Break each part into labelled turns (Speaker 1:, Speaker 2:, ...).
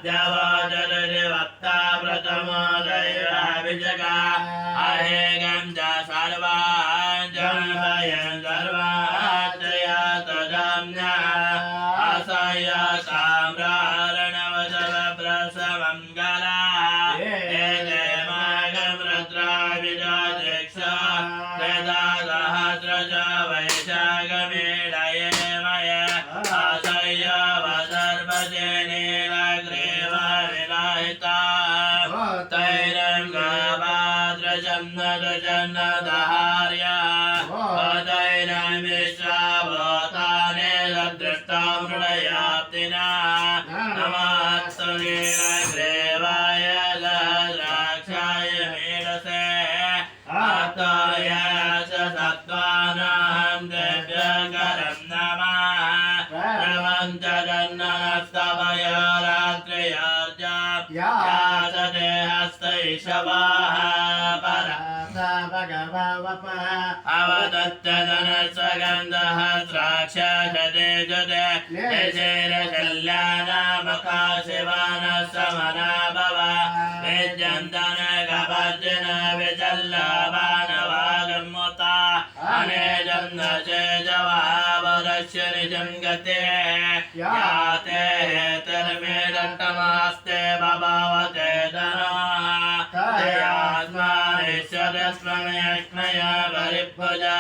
Speaker 1: देवता प्रथमोदयाभिषका अहेगं च सर्वाञ्जनभयं सर्वाचया तदम्या असय साम्रारणवसवप्रसमङ्गला एतेमागं रुद्राभिजाध्यक्ष वेदासहस्र च वैशाखमेळये मय असय वसर्पसेनीलग्रीव विलाहिता तैरं गाभाद्रजन्नदहार्या तैरं विश्वाभूतानि सदृष्टां मृडयाप्तिना नमस्तनीलग्रीवाय सहस्राक्षाय मीडसे अतय च सत्त्वानां दिव्यकरं नमः नमञ्च जन्नस्तवय रात्र्यार्जा याचते हस्तैषवाः भगवप अवदत्त धनस्वगन्धः द्राक्षाक्षते जते निशेरशल्यानामका शिवानः समना भव विद्यन्तन गभज्जन विचल्लवानवागमुता अनेजन्न चेजवावरस्य निजं गते याते हेतर्मेदन्तमास्ते भवते धनः तयास्मानेश्वरस्ममेक्ष्मया परिभुजा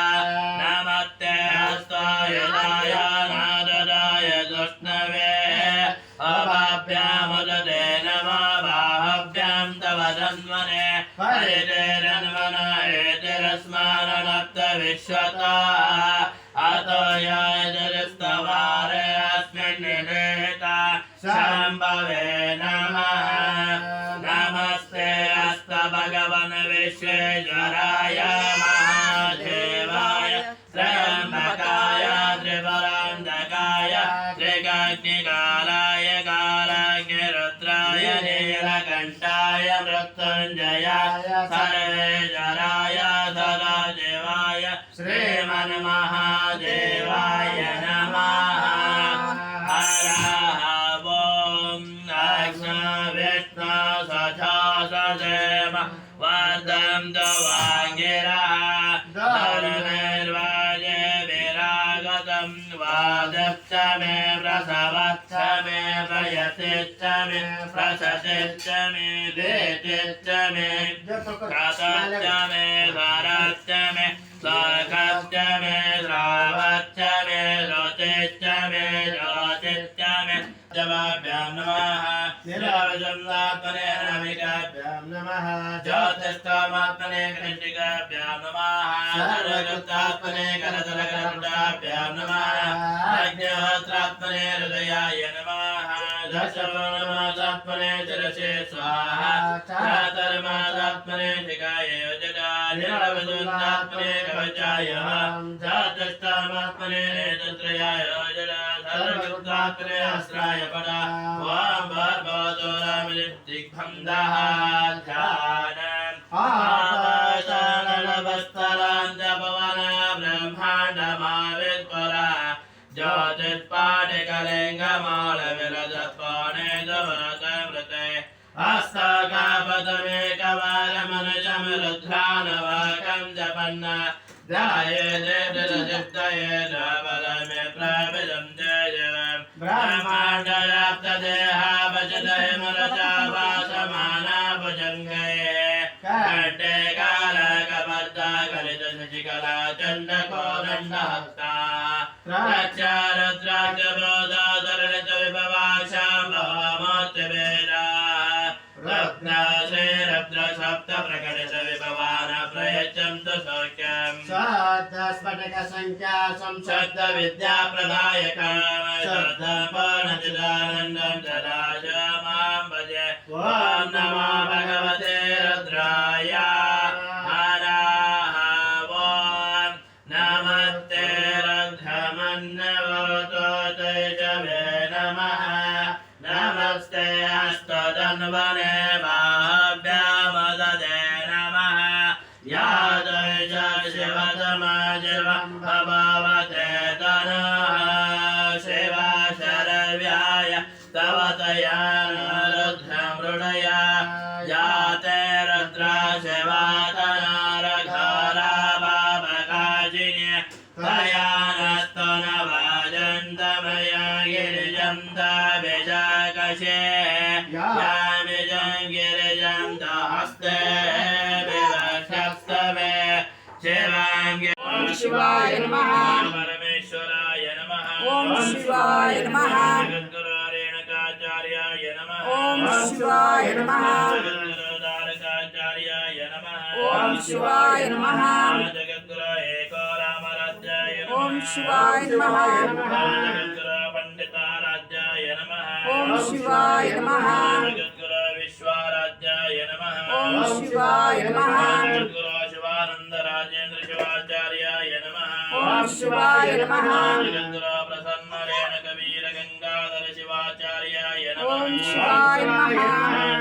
Speaker 1: नमस्ते हस्ताय दाय नाददाय दुष्णवे अभाभ्यामुदते नमः बाहभ्यां तव धन्वने हरितेरन्वन एतिरस्माननत्त विश्वता अतो याजस्तवारे अस्मिन् निलेता शम्भवे नमः नमस्ते अस्त भगवन् विश्वेश्वराय महादेवाय त्र्यम्बकाय त्रिपुरान्तकाय त्रिकाग्निकालाय कालाग्निरुद्राय नीलकण्ठाय मृत्युञ्जयाय सर्वेश्वराय सदाशिवाय श्रीमन्महादेवाय नमः हर ॐ विष्णु सचा सदेव वर्धं वाङ्गिरः धर्मेर्वाजे विरागतं वादश्च मे प्रसवश्च मे प्रयतिश्च मे प्रसतिश्च मे देतिश्च मे क्रतश्च मे धरश्च मे साखश्च मे श्रावश्च मे ऋतिश्च मे ज्योतिश्च मे जवाभ्यां नमः नीलावजन्नात्मने नमिकाभ्यां नमः ज्योतिष्ठामात्मने कृष्टिकाभ्यां नमः सर्वगतात्मने करतलकरकुटाभ्यां नमः अग्निहोत्रात्मने हृदयाय नमः दशवर्णमासात्मने शिरसे स्वाहा चातुर्मासात्मने शिखाय योजना नीलावजन्नात्मने कवचाय ज्योतिष्ठामात्मने नेत्रत्रयाय योजना सर्वगतात्मने अस्त्राय पदा ॐ भर्गवतो रामदिग्बन्धः ध्यानम् आपातानलवस्तराञ्च पवन ब्रह्माण्डमावित्पुरा ज्योतिष्पाटिकलिङ्गमालविरजत्वाने दवरतमृते हस्तकापदमेकवारमनुजं रुद्रानवाकं जपन्न ध्याये देवदत्तये नवलमे प्रविदं जयं ब्रह्माण्डव्याप्तदेहावचदहिमरचावासमाना भुजङ्गये कण्ठे कालकबद्धकलितशशिकला चण्डकोदण्डहस्ता रक्षारुद्राक्षबोधोदरलितविभवाक्षाम्भवमूर्तिवेदा रत्नश्रीरत्नसप्तप्रकटितविभवान् प्रयच्छन्तु सौख्यम्
Speaker 2: शब्दस्फटिकसङ्ख्या
Speaker 1: शब्दविद्याप्रदायकम् शब्दपूर्णचिदानन्दं जलाय मां भजे ॐ नमो भगवते रुद्राय हर ॐ नमस्ते रुद्रमन्नवतो तेजवे नमः नमस्ते अस्तदन्वने बाह्भ्यामददे नमः या दैज शिवतमजिवं भवते तनः शिवा शरव्याय तव तया विशाकशे यामिजं गिरिजं हस्ते विवक्षस्तमे शिवाङ्गे
Speaker 3: ओम शिवाय नमः
Speaker 1: परमेश्वराय नमः
Speaker 3: ओम शिवाय नमः
Speaker 1: जगद्गुरु रेणुकाचार्याय नमः
Speaker 3: ओम शिवाय नमः
Speaker 1: जगद्गुरु तारकाचार्याय नमः
Speaker 3: ओम शिवाय नमः
Speaker 1: जगद्गुरु एको रामराज्याय नमः
Speaker 3: ओम शिवाय नमः
Speaker 1: जगद्गुरु पंडिताराज्याय नमः
Speaker 3: ओम शिवाय नमः
Speaker 1: जगद्गुरु विश्वाराज्याय नमः
Speaker 3: ओम शिवाय नमः
Speaker 1: जगद्गुरु शिवानंद राजेंद्र शिवाचार्याय नमः
Speaker 3: ओम शिवाय नमः
Speaker 1: जगद्गुरु प्रसन्न रेणुक वीर गंगाधर शिवाचार्याय नमः
Speaker 3: ओम शिवाय नमः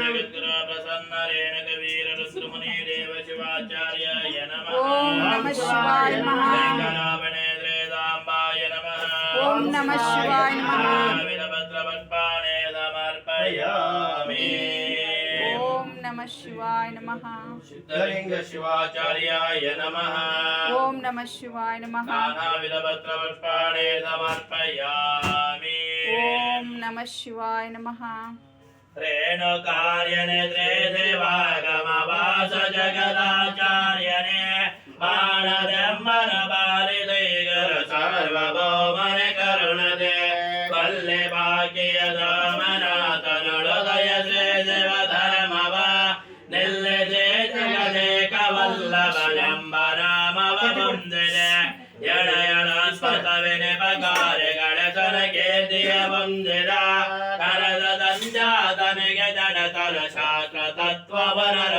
Speaker 1: जगद्गुरु प्रसन्न रेणुक वीर रुद्रमुनि देव शिवाचार्याय नमः
Speaker 3: ओम नमः शिवाय नमः
Speaker 1: वेंकटावनेन्द्रे दाम्बाय नमः
Speaker 3: ओम नमः शिवाय नमः
Speaker 1: वीरभद्रवत्पाणे समर्पयामि
Speaker 3: ओम नमः शिवाय नमः
Speaker 1: सिद्धलिंग शिवाचार्याय नमः
Speaker 3: ओम नमः शिवाय नमः
Speaker 1: नानाविधभद्रवत्पाणे समर्पयामि
Speaker 3: ओम नमः शिवाय नमः
Speaker 1: रेणुकार्यनेत्रे देवागमवास जगदाचार्यने बाणदम्बन बालिदैगर सार्वभौमन करुणदे कल्ले भाग्यदमनाथनुदय से देवधर्मव निल्ले जगदे कवल्लभजम्बनामव वन्दे यण ಸ್ಪತವಿನೆ ಪಕಾರೆಗಳ ಕೀರ್ತಿಯ ಬಂದಿದ ಕರದ ತಂಜಾತನಿಗೆ ಜಡತಲ ಶಾಸ್ತ್ರ ತತ್ವವನರ